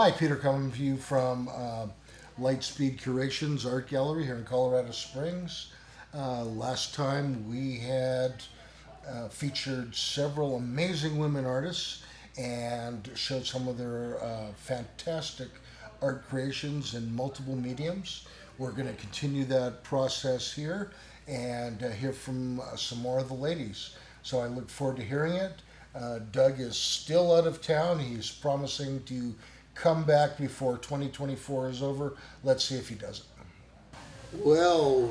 Hi, Peter coming to you from Light Speed Curations Art Gallery here in Colorado Springs. Last time we had featured several amazing women artists and showed some of their fantastic art creations in multiple mediums. We're going to continue that process here and hear from some more of the ladies. So I look forward to hearing it. Doug is still out of town. He's promising to come back before 2024 is over. Let's see if he does it. Well,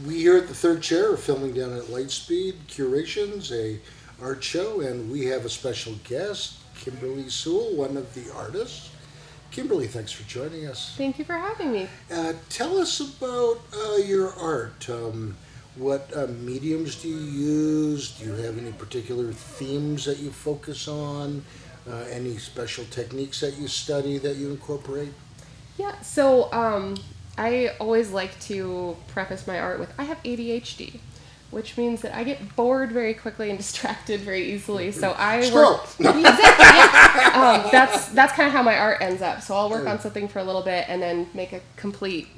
we here at the Third Chair are filming down at Lightspeed Curations, a art show, and we have a special guest, Kimberly Sewell, one of the artists. Kimberly, thanks for joining us. Thank you for having me. Tell us about your art. What mediums do you use? Do you have any particular themes that you focus on? Any special techniques that you study that you incorporate? Yeah, so I always like to preface my art with I have ADHD, which means that I get bored very quickly and distracted very easily. So I work exactly. Yeah. That's kind of how my art ends up. So I'll work on something for a little bit and then make a complete,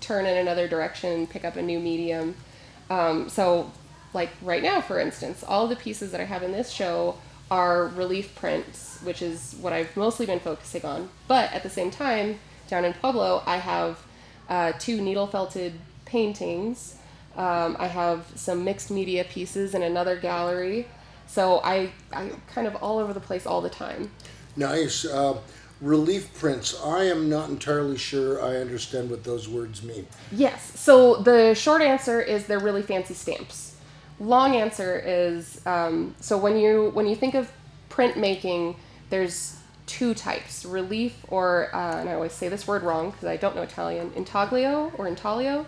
turn in another direction, pick up a new medium. So like right now, for instance, all the pieces that I have in this show are relief prints, which is what I've mostly been focusing on. But at the same time, down in Pueblo, I have 2 needle felted paintings. I have some mixed media pieces in another gallery. So I kind of all over the place all the time. Nice. Relief prints. I am not entirely sure I understand what those words mean. Yes. So the short answer is they're really fancy stamps. Long answer is so when you think of printmaking, there's 2 types: relief, or and I always say this word wrong because I don't know Italian, intaglio or intaglio.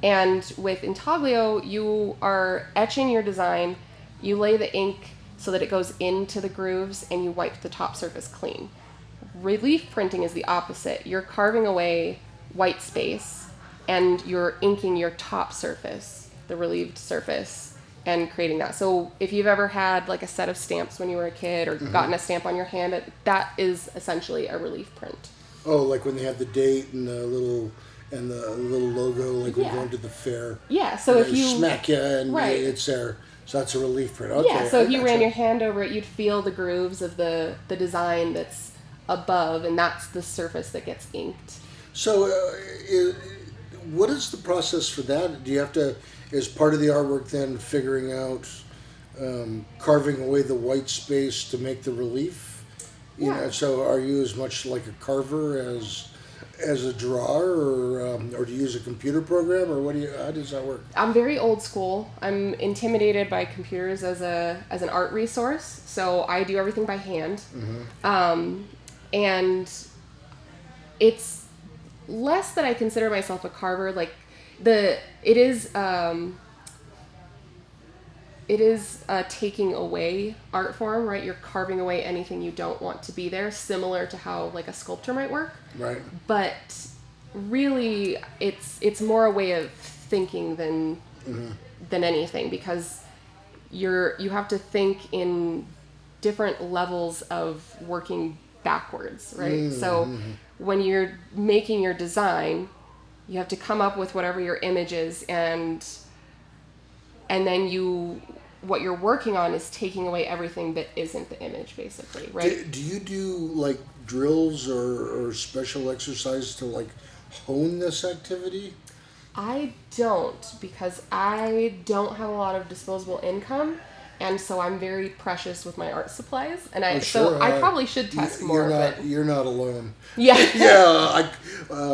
And with intaglio, you are etching your design, you lay the ink so that it goes into the grooves, and you wipe the top surface clean. Relief printing is the opposite. You're carving away white space, and you're inking your top surface, the relieved surface, and creating that. So if you've ever had like a set of stamps when you were a kid or gotten a stamp on your hand, that is essentially a relief print. Oh, like when they have the date and the little logo, like when you're going to the fair. Yeah, so if you smack you and it's there. So that's a relief print. Okay. Yeah, so if you ran your hand over it, you'd feel the grooves of the design that's above, and that's the surface that gets inked. So what is the process for that? Do you have to, as part of the artwork, then figuring out carving away the white space to make the relief? So are you as much like a carver as a drawer, or do you use a computer program, or how does that work? I'm very old school. I'm intimidated by computers as an art resource, so I do everything by hand. And it's less that I consider myself a carver. Like it is a taking away art form, right? You're carving away anything you don't want to be there, similar to how like a sculptor might work. Right. But really, it's more a way of thinking than anything, because you have to think in different levels of working backwards, right? So when you're making your design, you have to come up with whatever your image is, and then what you're working on is taking away everything that isn't the image, basically, right? Do you do like drills or special exercises to like hone this activity? I don't, because I don't have a lot of disposable income, and so I'm very precious with my art supplies, and I probably should test more. You're not alone. Yeah. Yeah.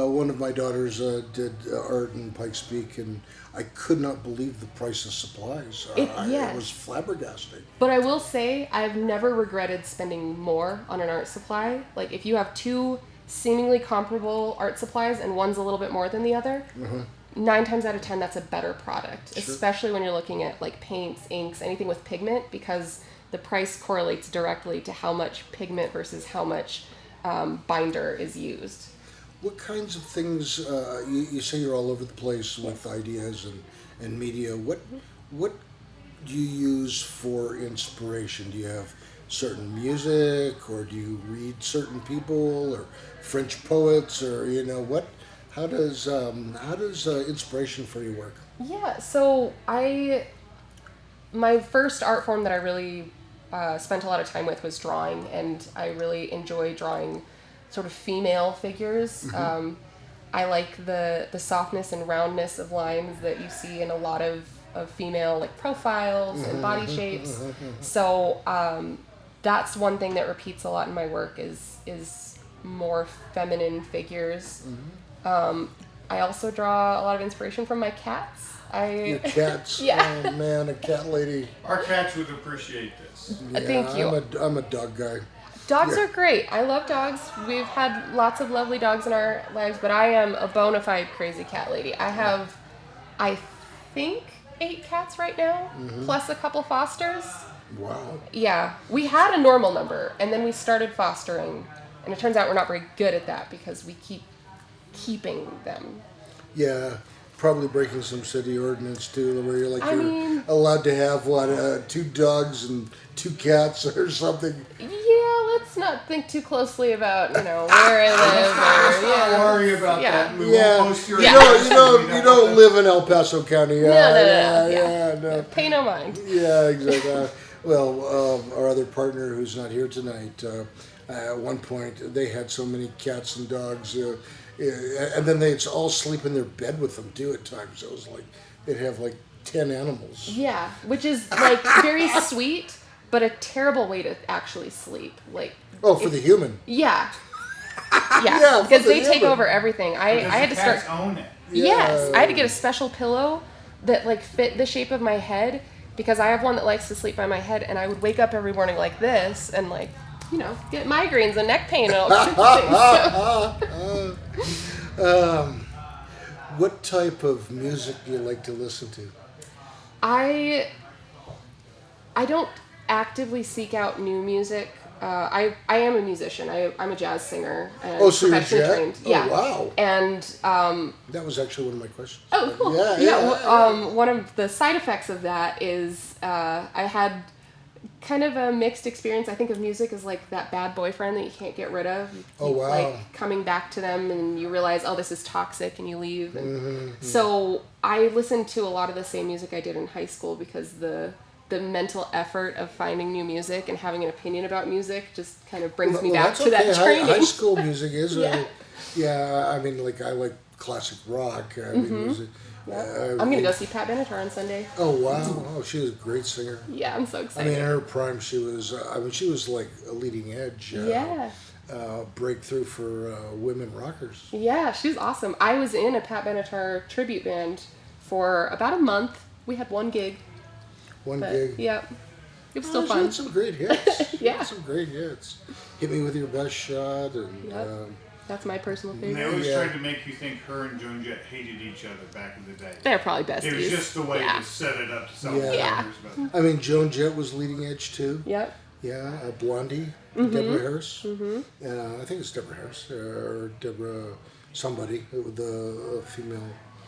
One of my daughters did art in Pikes Peak, and I could not believe the price of supplies. It was flabbergasting. But I will say I've never regretted spending more on an art supply. Like if you have 2 seemingly comparable art supplies and one's a little bit more than the other, 9 times out of 10 that's a better product, especially when you're looking at like paints, inks, anything with pigment, because the price correlates directly to how much pigment versus how much binder is used. What kinds of things, you say you're all over the place with ideas and media. What do you use for inspiration? Do you have certain music, or do you read certain people or French poets, or what? How does inspiration for you work? Yeah, so my first art form that I really spent a lot of time with was drawing, and I really enjoy drawing sort of female figures. I like the softness and roundness of lines that you see in a lot of female like profiles and body shapes. So that's one thing that repeats a lot in my work is more feminine figures. I also draw a lot of inspiration from my cats. Your cats? Yeah. Oh man, a cat lady. Our cats would appreciate this. Yeah, Thank you. I'm a dog guy. Dogs are great. I love dogs. We've had lots of lovely dogs in our lives, but I am a bona fide crazy cat lady. I have, I think, 8 cats right now, plus a couple fosters. Wow. Yeah, we had a normal number, and then we started fostering, and it turns out we're not very good at that because we keep keeping them. Yeah, probably breaking some city ordinance too, where you're I mean, allowed to have 2 dogs and 2 cats or something. Yeah, let's not think too closely about where I live. Don't worry about that. We won't post your address. You don't live in El Paso County. No. Pay no mind. Yeah, exactly. Well, our other partner who's not here tonight, at one point they had so many cats and dogs, and then they'd all sleep in their bed with them too at times. So it was like they'd have like 10 animals. Yeah, which is like very sweet, but a terrible way to actually sleep. For the human. Yeah. Yeah, because for the they take human. over everything. I had to start. Own it. Yes, I had to get a special pillow that fit the shape of my head because I have one that likes to sleep by my head, and I would wake up every morning like this and get migraines and neck pain and all sorts of things. What type of music do you like to listen to? I don't actively seek out new music. I am a musician. I'm a jazz singer. And So you're professionally jazz? trained. Oh, Yeah. wow. And That was actually one of my questions. oh, cool. Yeah. One of the side effects of that is I had kind of a mixed experience. I think of music as like that bad boyfriend that you can't get rid of. You Oh, keep, wow. Like coming back to them, and you realize, oh, this is toxic, and you leave. And so I listened to a lot of the same music I did in high school because the mental effort of finding new music and having an opinion about music just kind of brings me back that's to that okay. training. High school music is. Yeah. I mean, I like classic rock. I mean, music. I'm going to go see Pat Benatar on Sunday. Oh wow! Oh, she was a great singer. Yeah, I'm so I excited. mean, in her prime, she was. She was like a leading edge. Yeah. Breakthrough for women rockers. Yeah, she's awesome. I was in a Pat Benatar tribute band for about a month. We had one gig. One gig. Yep. It was still She fun. had some great hits. She Yeah. had some great hits. Hit Me With Your Best Shot, and Yep. That's my personal And they favorite. always Yeah. tried to make you think her and Joan Jett hated each other back in the day. They're probably besties. It was just the way Yeah. to set it up to sell Yeah. Yeah. about I mean, Joan Jett was leading edge too. Yep. Yeah, Blondie, Deborah Harris. I think it's Deborah Harris or Deborah somebody, the female.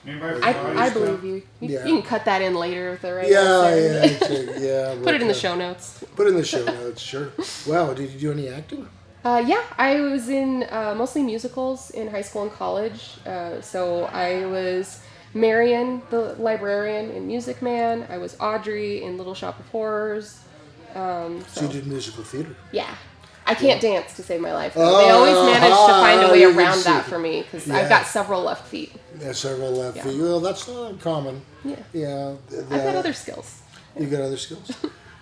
Anybody I believe you. Yeah. You can cut that in later with the right Yeah, answer. yeah. Put it in the show notes. Put it in the show notes, sure. Wow, did you do any acting? Yeah, I was in mostly musicals in high school and college. So I was Marion, the librarian, in Music Man. I was Audrey in Little Shop of Horrors. So you did musical theater. Yeah. I can't dance to save my life. Though. They always manage to find a way you can around see. that for me because Yeah. I've got several left feet. Yeah, several left Yeah. feet. Well, that's not uncommon. Yeah. Yeah. I've got other skills. You got other skills.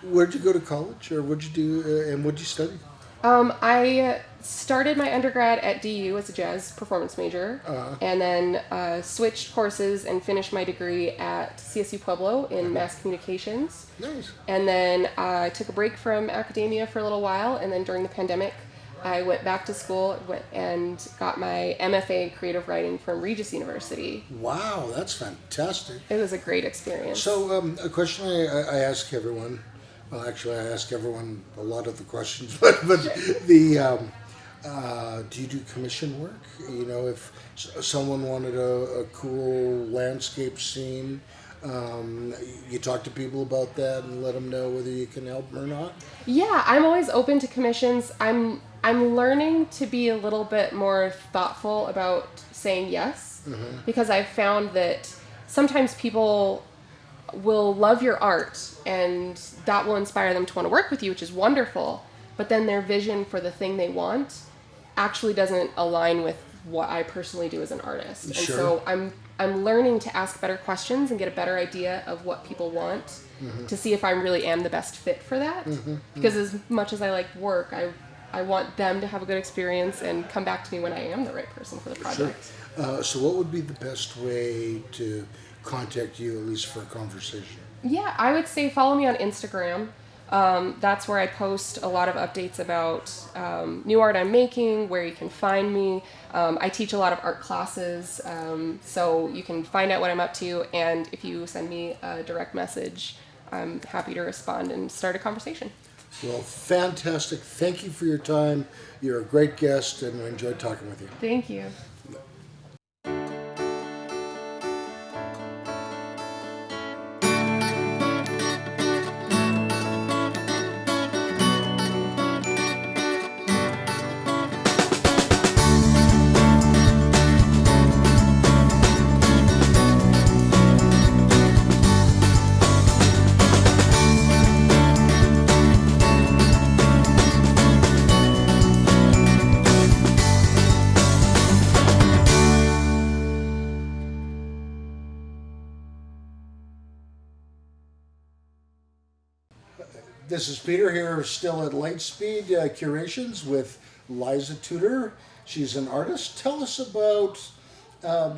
Where'd you go to college, or what'd you do, and what'd you study? I started my undergrad at DU as a jazz performance major, and then switched courses and finished my degree at CSU Pueblo in mass communications. Nice. And then I took a break from academia for a little while, and then during the pandemic, I went back to school and got my MFA in creative writing from Regis University. Wow, that's fantastic. It was a great experience. So, a question I ask everyone. Well, actually, I ask everyone a lot of the questions, but the do you do commission work? You know, if someone wanted a cool landscape scene, You talk to people about that and let them know whether you can help them or not? Yeah, I'm always open to commissions. I'm learning to be a little bit more thoughtful about saying yes, because I've found that sometimes people will love your art and that will inspire them to want to work with you, which is wonderful, but then their vision for the thing they want actually doesn't align with what I personally do as an artist. And Sure. so I'm learning to ask better questions and get a better idea of what people want to see if I really am the best fit for that. Because as much as I like work, I want them to have a good experience and come back to me when I am the right person for the project. Sure. So what would be the best way to contact you, at least for a conversation? Yeah, I would say follow me on Instagram. That's where I post a lot of updates about new art I'm making, where you can find me. I teach a lot of art classes, so you can find out what I'm up to. And if you send me a direct message, I'm happy to respond and start a conversation. Well, fantastic. Thank you for your time. You're a great guest, and I enjoyed talking with you. Thank you. This is Peter here, still at Light Speed Curations with Liza Tudor. She's an artist. Tell us about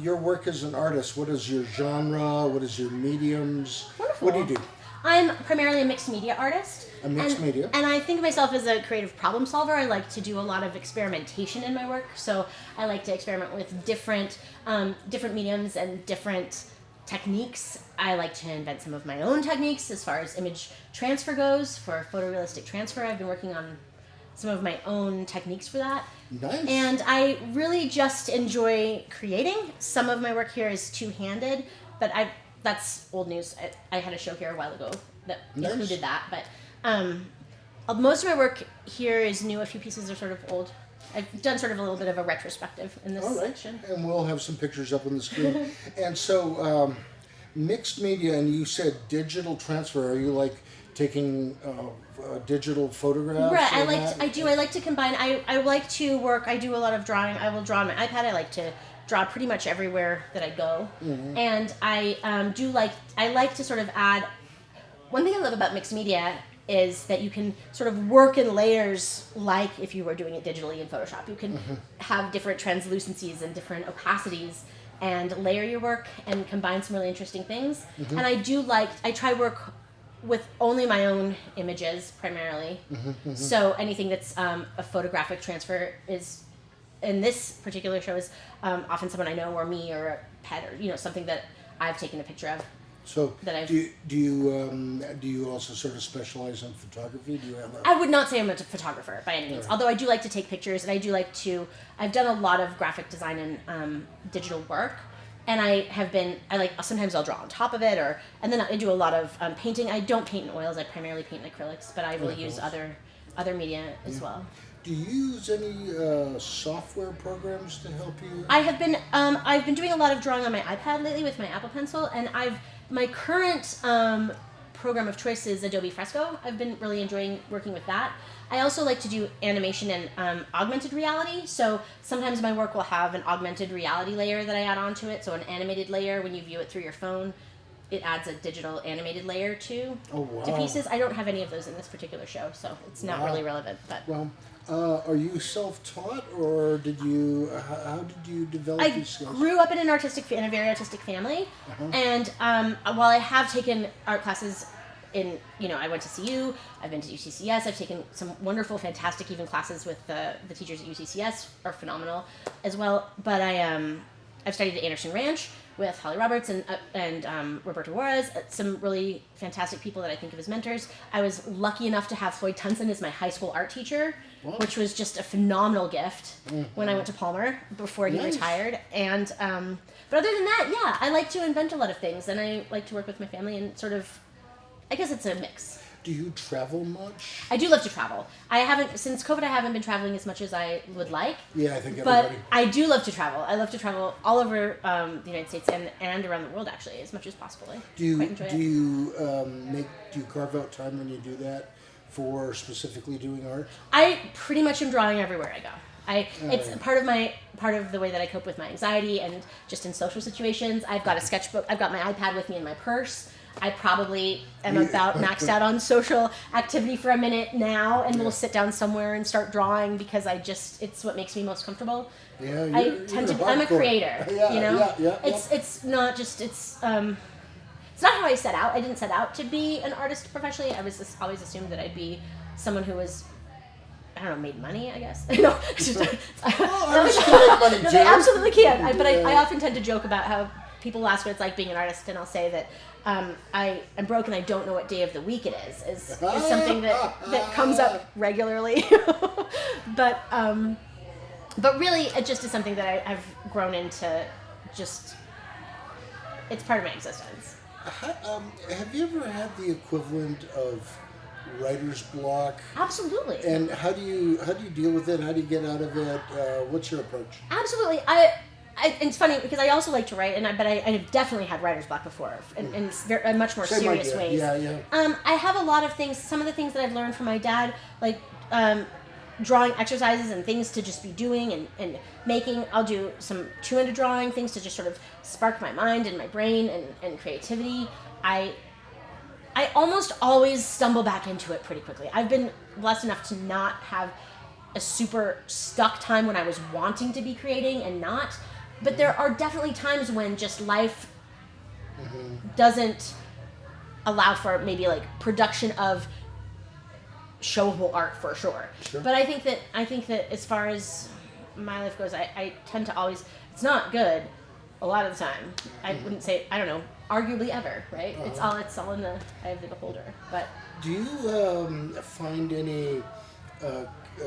your work as an artist. What is your genre? What is your mediums? Wonderful. What do you do? I'm primarily a mixed media artist. A mixed media? And I think of myself as a creative problem solver. I like to do a lot of experimentation in my work. So I like to experiment with different mediums and different techniques. I like to invent some of my own techniques as far as image transfer goes. For photorealistic transfer, I've been working on some of my own techniques for that. Nice. And I really just enjoy creating. Some of my work here is two-handed, but that's old news. I had a show here a while ago that Nice. included that, but most of my work here is new. A few pieces are sort of old. I've done sort of a little bit of a retrospective in this All right. section. And we'll have some pictures up on the screen. And so, mixed media, and you said digital transfer. Are you like taking digital photographs? Right, or that? I like to combine. I like to work. I do a lot of drawing. I will draw on my iPad. I like to draw pretty much everywhere that I go, and I like to sort of add. One thing I love about mixed media is that you can sort of work in layers like if you were doing it digitally in Photoshop. You can have different translucencies and different opacities and layer your work and combine some really interesting things. And I try work with only my own images primarily. So anything that's a photographic transfer is, in this particular show, is often someone I know or me or a pet or something that I've taken a picture of. So, that I've- do you also sort of specialize in photography? Do you have I would not say I'm a photographer by any means, although I do like to take pictures, and I've done a lot of graphic design and digital work, and sometimes I'll draw on top of it, and then I do a lot of painting. I don't paint in oils, I primarily paint in acrylics, but I really use other media as well. Do you use any software programs to help you? I've been doing a lot of drawing on my iPad lately with my Apple Pencil, and my current program of choice is Adobe Fresco. I've been really enjoying working with that. I also like to do animation and augmented reality. So sometimes my work will have an augmented reality layer that I add onto it. So an animated layer, when you view it through your phone, it adds a digital animated layer to pieces. I don't have any of those in this particular show, so it's not really relevant. But Well, are you self-taught, or how did you develop I these skills? grew up in a very artistic family, and while I have taken art classes I went to CU, I've been to UCCS, I've taken some wonderful, fantastic even classes with the teachers at UCCS are phenomenal as well. But I've studied at Anderson Ranch, with Holly Roberts and Roberto Juarez, some really fantastic people that I think of as mentors. I was lucky enough to have Floyd Tunson as my high school art teacher, which was just a phenomenal gift when I went to Palmer before he retired. And but other than that, yeah, I like to invent a lot of things, and I like to work with my family and sort of, I guess it's a mix. Do you travel much? I do love to travel. Since COVID, I haven't been traveling as much as I would like. Yeah, I think everybody. But I do love to travel. I love to travel all over the United States and around the world, actually, as much as possible. Do you carve out time when you do that for specifically doing art? I pretty much am drawing everywhere I go. It's part of the way that I cope with my anxiety and just in social situations. I've got a sketchbook. I've got my iPad with me in my purse. I probably am about maxed out on social activity for a minute now, and we'll sit down somewhere and start drawing because it's what makes me most comfortable. Yeah, I'm a creator. Yeah. It's not just it's not how I set out. I didn't set out to be an artist professionally. I was just always assumed that I'd be someone who was, I don't know, made money, I guess. No, I'm still make money too. They absolutely can. I often tend to joke about how people ask what it's like being an artist, and I'll say that I'm broke and I don't know what day of the week it is something that comes up regularly. But really, it just is something that I've grown into. Just, it's part of my existence. Have you ever had the equivalent of writer's block? Absolutely. And how do you deal with it? How do you get out of it? What's your approach? Absolutely. It's funny because I also like to write, but I've definitely had writer's block before in much more Same serious idea. ways. Yeah. I have a lot of things. Some of the things that I've learned from my dad, like drawing exercises and things to just be doing and making. I'll do some 200 drawing things to just sort of spark my mind and my brain and creativity. I almost always stumble back into it pretty quickly. I've been blessed enough to not have a super stuck time when I was wanting to be creating and not. But there are definitely times when just life doesn't allow for maybe like production of showable art for sure. But I think that as far as my life goes, I tend to always, it's not good a lot of the time. I wouldn't say, I don't know, arguably ever, right? It's all in the eye of the beholder. But do you find any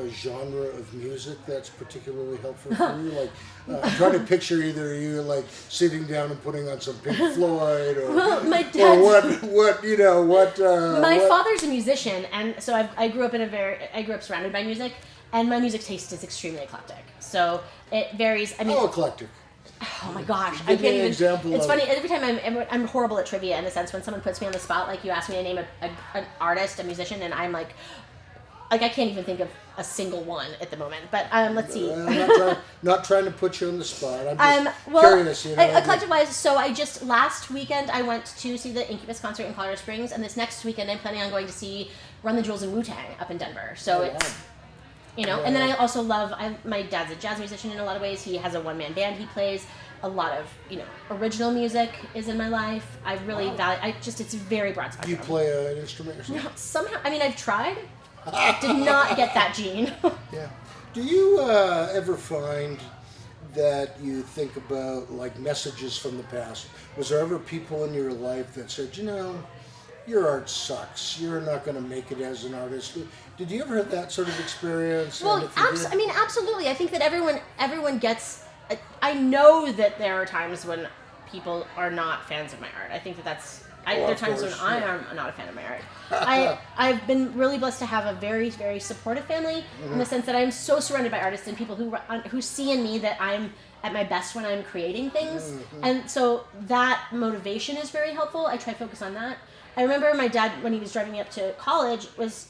genre of music that's particularly helpful for you? Like, I'm trying to picture either you like sitting down and putting on some Pink Floyd, or my dad's, my father's a musician, and so I grew up surrounded by music, and my music taste is extremely eclectic. So it varies. I mean, how eclectic? Oh my gosh! Give me an example. It's funny. Every time I'm horrible at trivia in the sense when someone puts me on the spot. Like you ask me to name an artist, a musician, and I'm like I can't even think of a single one at the moment. But let's see. I'm not trying to put you on the spot. I'm just curious. Eclectic wise, so I just last weekend I went to see the Incubus concert in Colorado Springs, and this next weekend I'm planning on going to see Run the Jewels and Wu-Tang up in Denver. So it's. And then I also love, my dad's a jazz musician in a lot of ways. He has a one-man band he plays. A lot of, original music is in my life. I really value, it's a very broad spectrum. Do you play an instrument yourself? No, somehow, I've tried. Did not get that gene. Yeah. Do you ever find that you think about, like, messages from the past? Was there ever people in your life that said, your art sucks, you're not going to make it as an artist? Did you ever have that sort of experience? Well, absolutely. I think that everyone gets. I know that there are times when people are not fans of my art. I think that's. There are times when I am not a fan of my art. I've been really blessed to have a very, very supportive family in the sense that I'm so surrounded by artists and people who see in me that I'm at my best when I'm creating things, and so that motivation is very helpful. I try to focus on that. I remember my dad, when he was driving me up to college,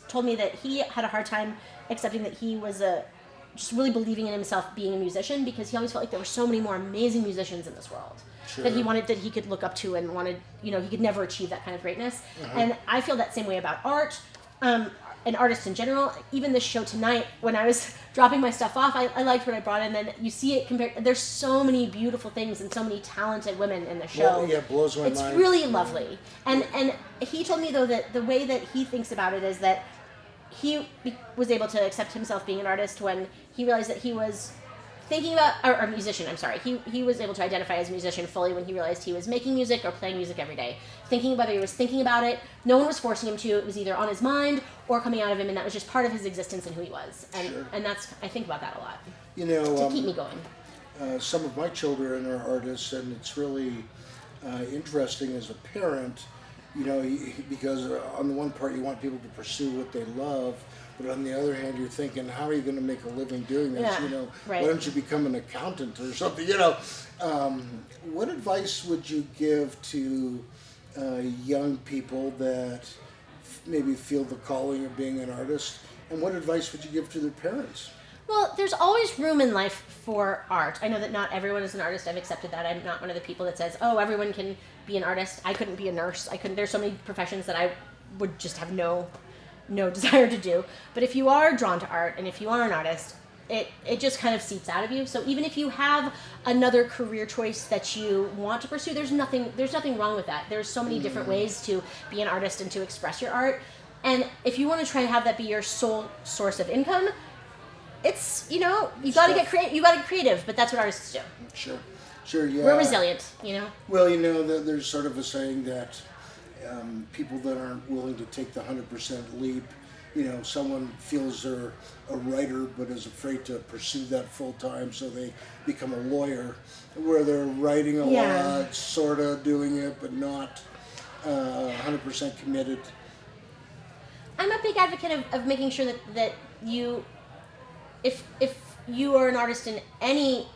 told me that he had a hard time accepting that he was just really believing in himself being a musician, because he always felt like there were so many more amazing musicians in this world that he could look up to and wanted, he could never achieve that kind of greatness. And I feel that same way about art. And artists in general. Even this show tonight, when I was dropping my stuff off, I liked what I brought in. Then you see it compared. There's so many beautiful things and so many talented women in the show. Well, yeah, it blows my mind. It's really lovely. And he told me though that the way that he thinks about it is that he was able to accept himself being an artist when he realized that he was thinking about, or musician, I'm sorry. He was able to identify as a musician fully when he realized he was making music or playing music every day. Thinking whether he was thinking about it, no one was forcing him to. It was either on his mind or coming out of him, and that was just part of his existence and who he was. And Sure. and that's, I think about that a lot You know, to keep me going. some of my children are artists, and it's really interesting as a parent, you know, because on the one part you want people to pursue what they love, but on the other hand you're thinking, how are you going to make a living doing this? Yeah, You know, right. why don't you become an accountant or something? You know, what advice would you give to young people that maybe feel the calling of being an artist, and what advice would you give to their parents? Well, there's always room in life for art. I know that not everyone is an artist. I've accepted that. I'm not one of the people that says, oh, everyone can be an artist. I couldn't be a nurse. There's so many professions that I would just have no desire to do. But if you are drawn to art and if you are an artist, it just kind of seeps out of you. So even if you have another career choice that you want to pursue, there's nothing wrong with that. There's so many different ways to be an artist and to express your art. And if you want to try to have that be your sole source of income, it's, you know, you got to get creative, but that's what artists do. Sure, yeah. We're resilient, you know. Well, you know, there's sort of a saying that people that aren't willing to take the 100% leap, you know, someone feels they're a writer but is afraid to pursue that full time, so they become a lawyer, where they're writing a lot, sort of doing it, but not 100% committed. I'm a big advocate of making sure that you, if you are an artist in any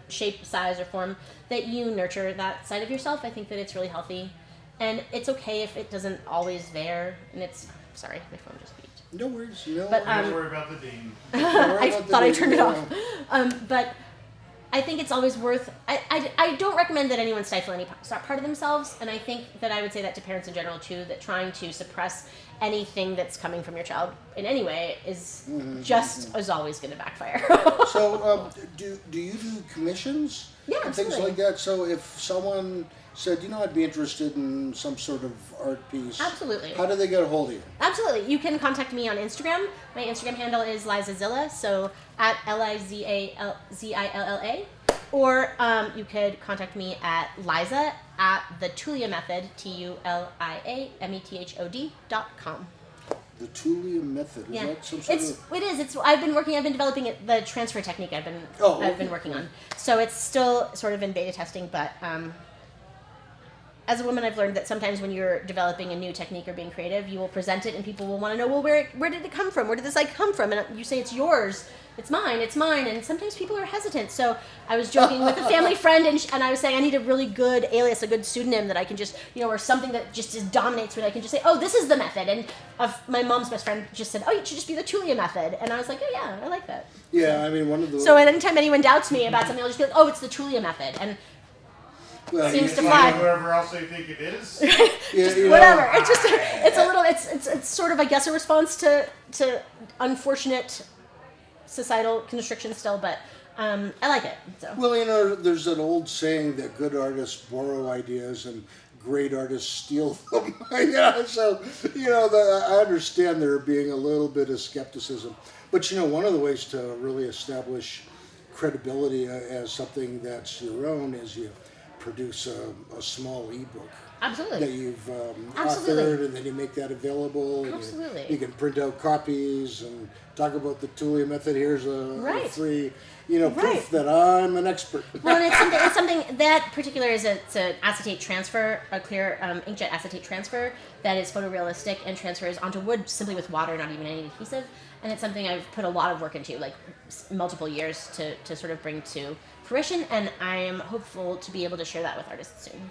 shape, size, or form, that you nurture that side of yourself. I think that it's really healthy, and it's okay if it doesn't always there. And it's, sorry, my phone just beeped. No worries. No. But, Don't worry about the ding. I thought I turned it off. But I think it's always worth. I don't recommend that anyone stifle any part of themselves, and I think that I would say that to parents in general too. That trying to suppress anything that's coming from your child in any way is is always going to backfire. So, do you do commissions? Yeah, and things absolutely. like that. So, if someone said, you know, I'd be interested in some sort of art piece, Absolutely. how do they get a hold of you? Absolutely. You can contact me on Instagram. My Instagram handle is LizaZilla, so at LIZAZILLA. Or you could contact me at Liza at the Tulia Method, TULIAMETHOD.com. The Tulia method. Is that some sort of... It is. I've been developing the transfer technique I've been working on. So it's still sort of in beta testing, but as a woman, I've learned that sometimes when you're developing a new technique or being creative, you will present it and people will want to know, well, where did it come from? Where did this come from? And you say it's yours. It's mine. And sometimes people are hesitant. So I was joking with a family friend, and I was saying I need a really good alias, a good pseudonym that I can just, you know, or something that just dominates me. I can just say, oh, this is the method. And my mom's best friend just said, oh, you should just be the Tulia Method. And I was like, oh, yeah, I like that. Yeah, I mean, one of the... So at any time anyone doubts me about something, I'll just be like, oh, it's the Tulia Method. And well, seems to Find fly. whoever else they think it is. Whatever. It's just it's a little it's sort of, I guess, a response to unfortunate societal constriction still, but I like it. So. Well, you know, there's an old saying that good artists borrow ideas and great artists steal them. Yeah, so, you know, I understand there being a little bit of skepticism. But, you know, one of the ways to really establish credibility as something that's your own is you produce a small ebook. Absolutely. That you've Absolutely. authored, and then you make that available. And Absolutely. You can print out copies and talk about the Tulia method. Here's a free, you know, proof that I'm an expert. Well, and it's something that particular is it's an acetate transfer, a clear inkjet acetate transfer that is photorealistic and transfers onto wood simply with water, not even any adhesive. And it's something I've put a lot of work into, like multiple years to sort of bring to fruition. And I am hopeful to be able to share that with artists soon.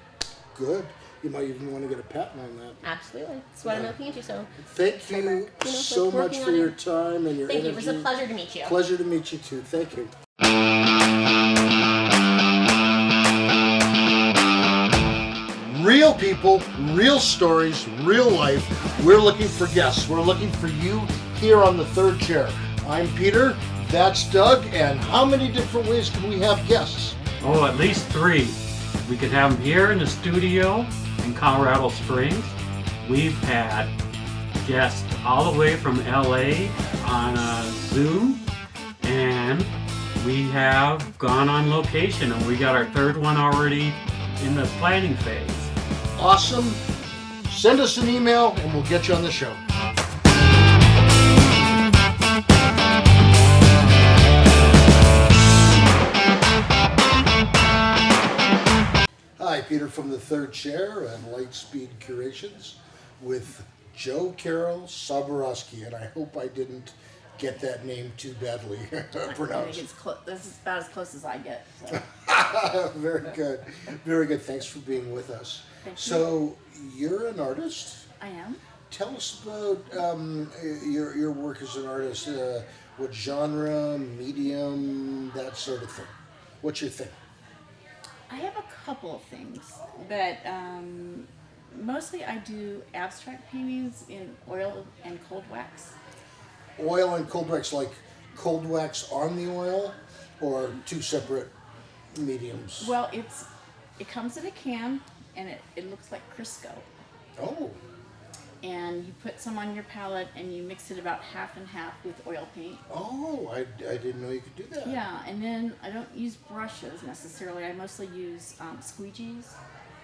Good. You might even want to get a patent on that. Absolutely. That's what I'm looking into. So thank you so much for your time and your energy. Thank you. It was a pleasure to meet you. Pleasure to meet you too. Thank you. Real people, real stories, real life. We're looking for guests. We're looking for you here on the third chair. I'm Peter. That's Doug. And how many different ways can we have guests? Oh, at least 3. We could have them here in the studio in Colorado Springs. We've had guests all the way from LA on Zoom, and we have gone on location, and we got our third one already in the planning phase. Awesome. Send us an email and we'll get you on the show. Hi, Peter from the third chair and Light Speed Curations with Joe Carroll Saborowski, and I hope I didn't get that name too badly pronounced. This is about as close as I get. So. Very good. Very good. Thanks for being with us. Thank you. So, you're an artist. I am. Tell us about your work as an artist. What genre, medium, that sort of thing. What's your thing? I have a couple of things, but mostly I do abstract paintings in oil and cold wax. Oil and cold wax, like cold wax on the oil, or two separate mediums? Well, it comes in a can, and it looks like Crisco. Oh. And you put some on your palette, and you mix it about half and half with oil paint. Oh, I didn't know you could do that. Yeah, and then I don't use brushes necessarily. I mostly use squeegees.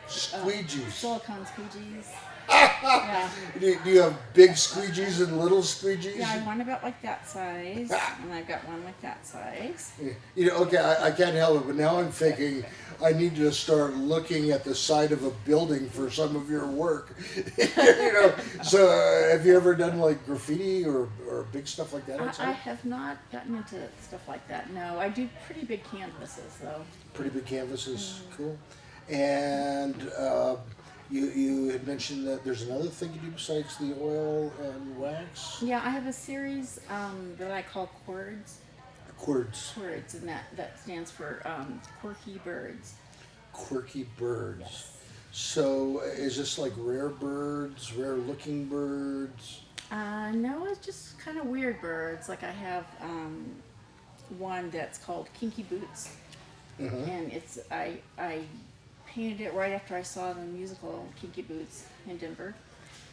Squeegees. Silicone squeegees. Yeah. Do you have big squeegees and little squeegees? Yeah, I have one about like that size, and I've got one like that size. You know, okay, I can't help it, but now I'm thinking I need to start looking at the side of a building for some of your work. You know, so have you ever done like graffiti or big stuff like that outside? I have not gotten into stuff like that. No, I do pretty big canvases though. Pretty big canvases, cool. And you had mentioned that there's another thing you do besides the oil and wax? Yeah, I have a series that I call Chords. Chords. Chords, and that stands for quirky birds. Quirky birds. Yes. So is this like rare birds, rare looking birds? No, it's just kind of weird birds. Like I have one that's called Kinky Boots, and I painted it right after I saw the musical Kinky Boots in Denver,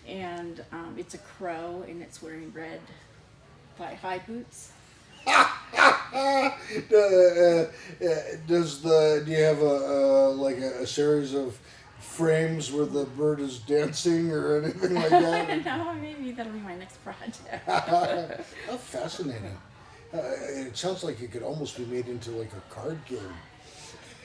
and it's a crow and it's wearing red high boots. Do you have a series of frames where the bird is dancing or anything like that? No, maybe that'll be my next project. How fascinating. It sounds like it could almost be made into like a card game.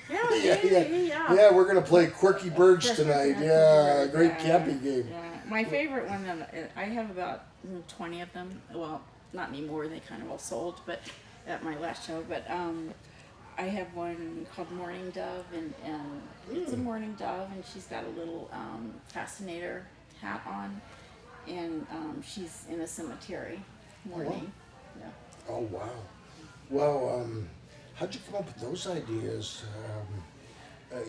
Yeah, we're gonna play Quirky Birds tonight. Yeah, great camping game. Yeah. My favorite one, I have about 20 of them. Well, not anymore, they kind of all sold, but at my last show. But I have one called Morning Dove, and it's a morning dove, and she's got a little fascinator hat on, and she's in a cemetery mourning. Yeah. Oh wow. Well, how'd you come up with those ideas?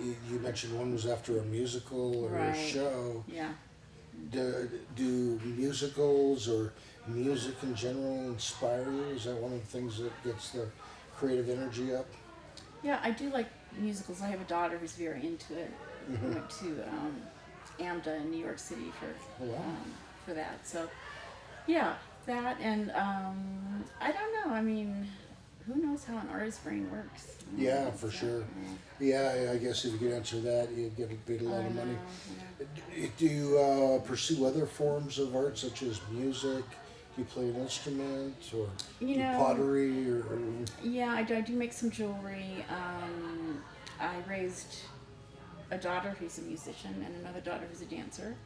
You mentioned one was after a musical or a show. Yeah. Do musicals or music in general inspire you? Is that one of the things that gets the creative energy up? Yeah, I do like musicals. I have a daughter who's very into it. We went to AMDA in New York City for that. So, yeah, that and I don't know. I mean, who knows how an artist's brain works? Yeah, for sure. Yeah, I guess if you could answer that, you'd get paid a lot of money. Do you pursue other forms of art, such as music? Do you play an instrument, or do pottery? Or yeah, I do make some jewelry. I raised a daughter who's a musician and another daughter who's a dancer.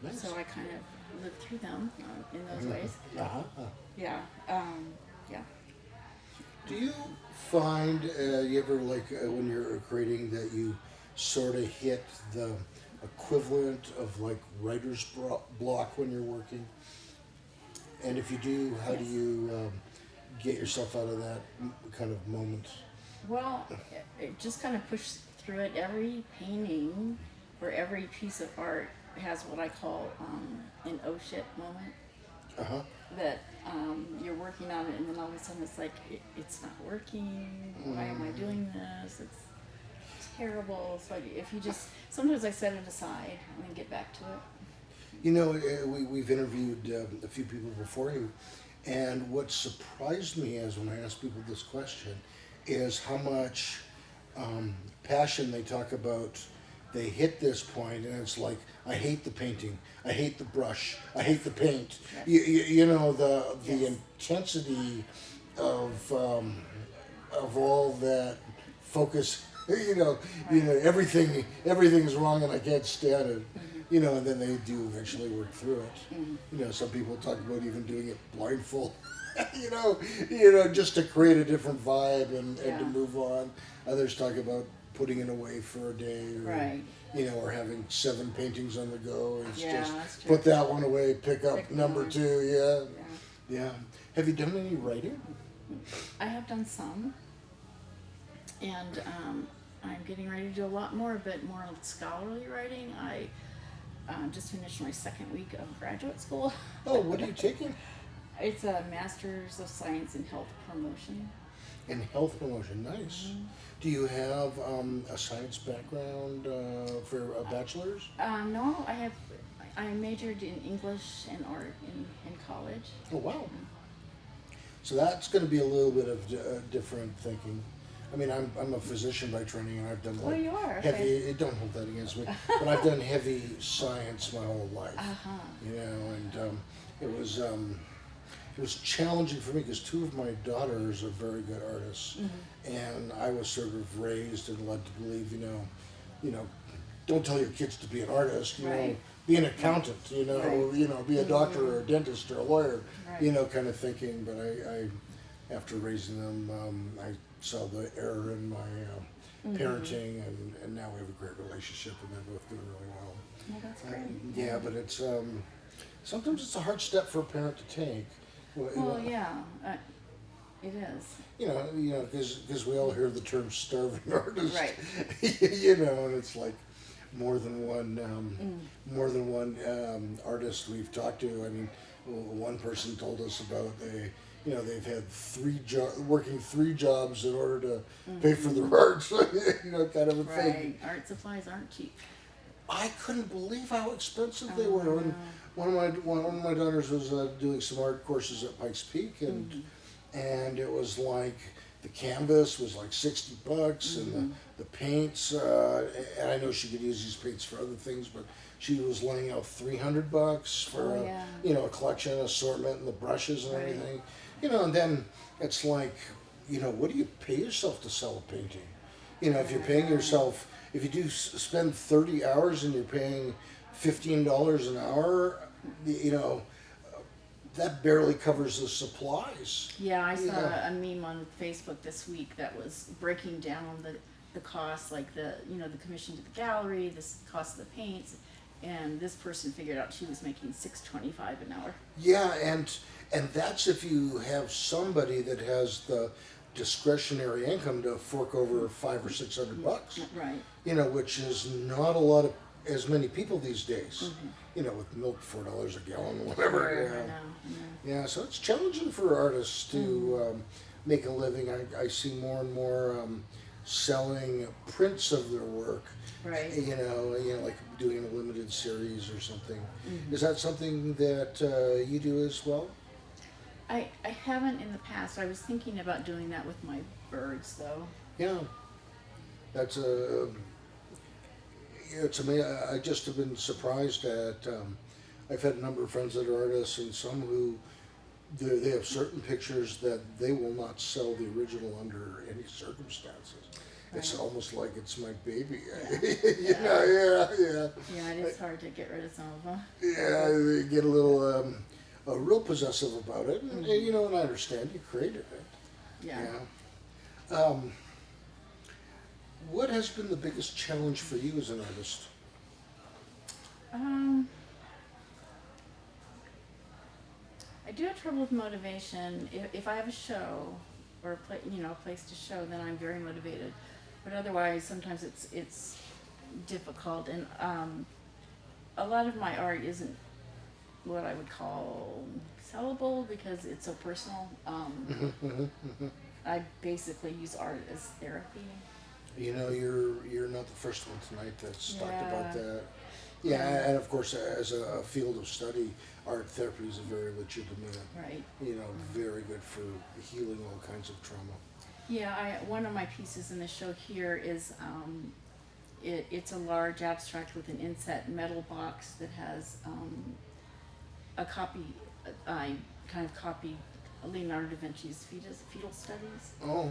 Nice. So I kind of lived through them in those ways. Yeah. Yeah. Do you find you ever when you're creating that you sort of hit the equivalent of like writer's block when you're working? And if you do, how do you get yourself out of that kind of moment? Well, it just kind of pushed through it. Every painting or every piece of art has what I call an oh shit moment. That you're working on it, and then all of a sudden it's like, it's not working. Why am I doing this? It's terrible. So if you just, sometimes I set it aside and then get back to it. You know, we've interviewed a few people before you, and what surprised me is when I asked people this question is how much passion they talk about. They hit this point, and it's like, I hate the painting, I hate the brush, I hate the paint. You know, the intensity of all that focus. Everything is wrong, and I can't stand it. You know, and then they do eventually work through it. You know, some people talk about even doing it blindfold. you know, just to create a different vibe and to move on. Others talk about putting it away for a day, or, Right. you know, or having 7 paintings on the go. It's just that's true. put that one away, pick up Pick number one. 2. Yeah. Yeah. Have you done any writing? I have done some, and I'm getting ready to do a lot more, but more scholarly writing. I just finished my 2nd week of graduate school. Oh, what are you taking? It's a Master's of Science in Health Promotion. In health promotion, nice. Do you have a science background for a bachelor's? No, I majored in English and art in college. Oh, wow. So that's going to be a little bit of different thinking. I mean, I'm a physician by training, and I've done Oh, you are? heavy. Okay. Don't hold that against me. But I've done heavy science my whole life. Uh-huh. You know, and it was challenging for me because 2 of my daughters are very good artists, and I was sort of raised and led to believe, you know, don't tell your kids to be an artist. You know, Right. be an accountant. You know, Right. you know, be a doctor or a dentist or a lawyer. Right. You know, kind of thinking. But I after raising them, I saw the error in my parenting, and now we have a great relationship, and they're both doing really well. Well, that's great. Yeah, but it's sometimes it's a hard step for a parent to take. Well, yeah, it is. You know, because we all hear the term starving artist, Right. you know, and it's like more than one artist we've talked to. I mean, one person told us about they've had working 3 jobs in order to pay for their art, you know, kind of a thing. Right. Art supplies aren't cheap. I couldn't believe how expensive they Oh, were. When wow. one of my daughters was doing some art courses at Pikes Peak, and it was like the canvas was like $60, and the paints. And I know she could use these paints for other things, but she was laying out $300 for Oh, yeah. a collection, assortment, and the brushes and Right. everything. You know, and then it's like, you know, what do you pay yourself to sell a painting? You know, if you're paying yourself. If you do spend 30 hours and you're paying $15 an hour, you know, that barely covers the supplies. Yeah, I saw Yeah. a meme on Facebook this week that was breaking down the cost, like the commission to the gallery, the cost of the paints, and this person figured out she was making $6.25 an hour. Yeah, and that's if you have somebody that has the discretionary income to fork over $500 or $600. Right. You know, which is not a lot of as many people these days. You know, with milk $4 a gallon, whatever. Sure, Yeah. I know. Yeah, so it's challenging for artists to make a living. I see more and more selling prints of their work. Right. You know, like doing a limited series or something. Is that something that you do as well? I haven't in the past. I was thinking about doing that with my birds, though. Yeah, that's it's amazing. I just have been surprised at. I've had a number of friends that are artists, and some who they have certain pictures that they will not sell the original under any circumstances. It's Right. almost like it's my baby. Yeah. Yeah. It is hard to get rid of some of them. Yeah, they get a little real possessive about it, and you know, and I understand you created it. Yeah. Yeah. What has been the biggest challenge for you as an artist? I do have trouble with motivation. If I have a show or a place to show, then I'm very motivated. But otherwise, sometimes it's difficult, and a lot of my art isn't what I would call sellable because it's so personal. I basically use art as therapy. You know, you're not the first one tonight that's talked about Yeah. that. Yeah, and of course, as a field of study, art therapy is a very legitimate, Right. you know, very good for healing all kinds of trauma. Yeah, one of my pieces in the show here is it's a large abstract with an inset metal box that has a copy. I kind of copied Leonardo da Vinci's fetal studies. Oh.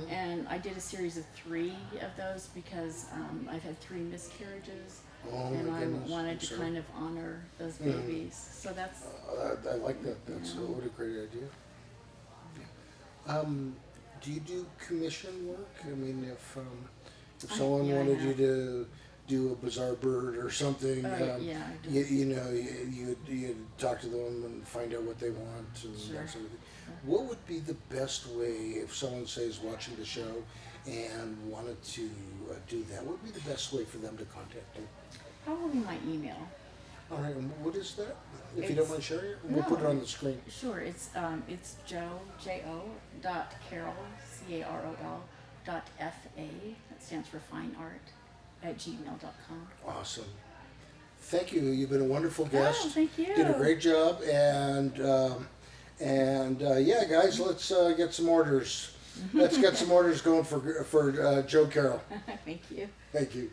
And I did a series of 3 of those because I've had 3 miscarriages, and I wanted to kind of honor those babies. So that's. I like that. That's what a great idea. Do you do commission work? I mean, if someone wanted you to do a bizarre bird or something, I do. you talk to them and find out what they want and that sort of thing. What would be the best way if someone, say, is watching the show and wanted to do that? What would be the best way for them to contact you? Probably my email. All right, and what is that? If you don't mind sharing it, we'll put it on the screen. Sure, it's Jo.Carol, CAROL, .FA, that stands for fine art, @gmail.com. Awesome. Thank you. You've been a wonderful guest. Oh, thank you. Did a great job, and yeah, guys, let's get some orders. Let's get some orders going for Joe Carroll. Thank you. Thank you.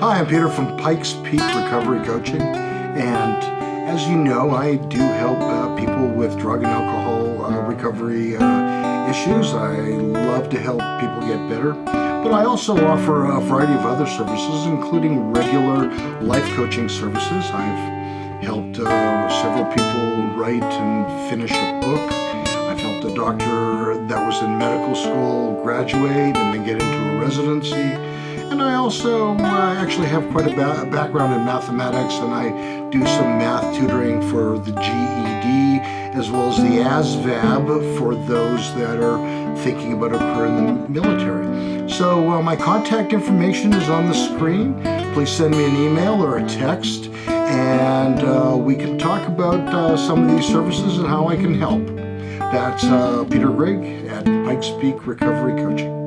Hi, I'm Peter from Pikes Peak Recovery Coaching, and as you know, I do help people with drug and alcohol recovery issues. I love to help people get better, but I also offer a variety of other services, including regular life coaching services. I've helped several people write and finish a book. I've helped a doctor that was in medical school graduate and then get into a residency. And I also actually have quite a background in mathematics, and I do some math tutoring for the GED as well as the ASVAB for those that are thinking about a career in the military. So my contact information is on the screen. Please send me an email or a text, and we can talk about some of these services and how I can help. That's Peter Grigg at Pikes Peak Recovery Coaching.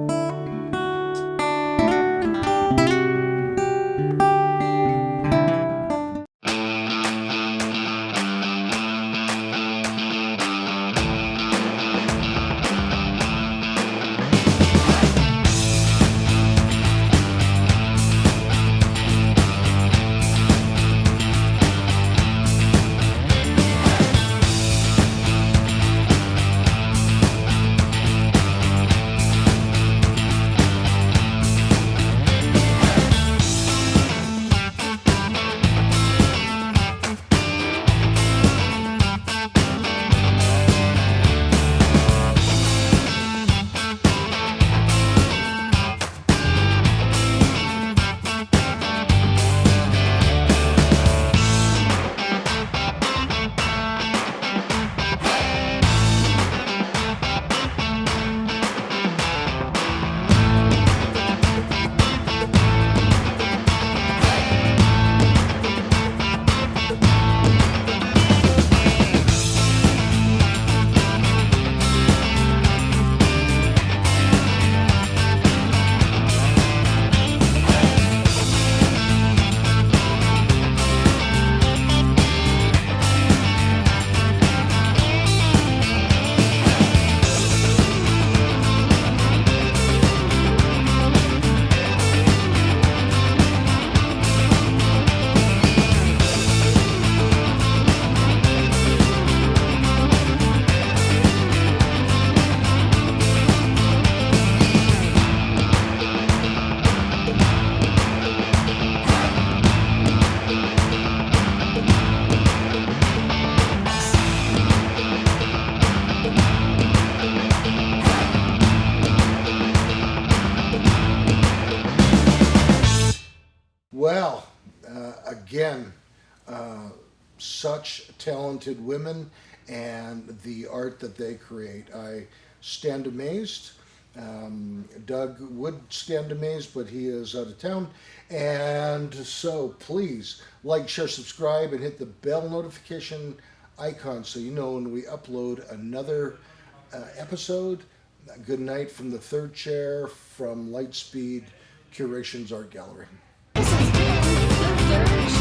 Again, such talented women and the art that they create. I stand amazed. Doug would stand amazed, but he is out of town. And so please like, share, subscribe, and hit the bell notification icon so you know when we upload another episode. Good night from the third chair from Light Speed Curations Art Gallery. This is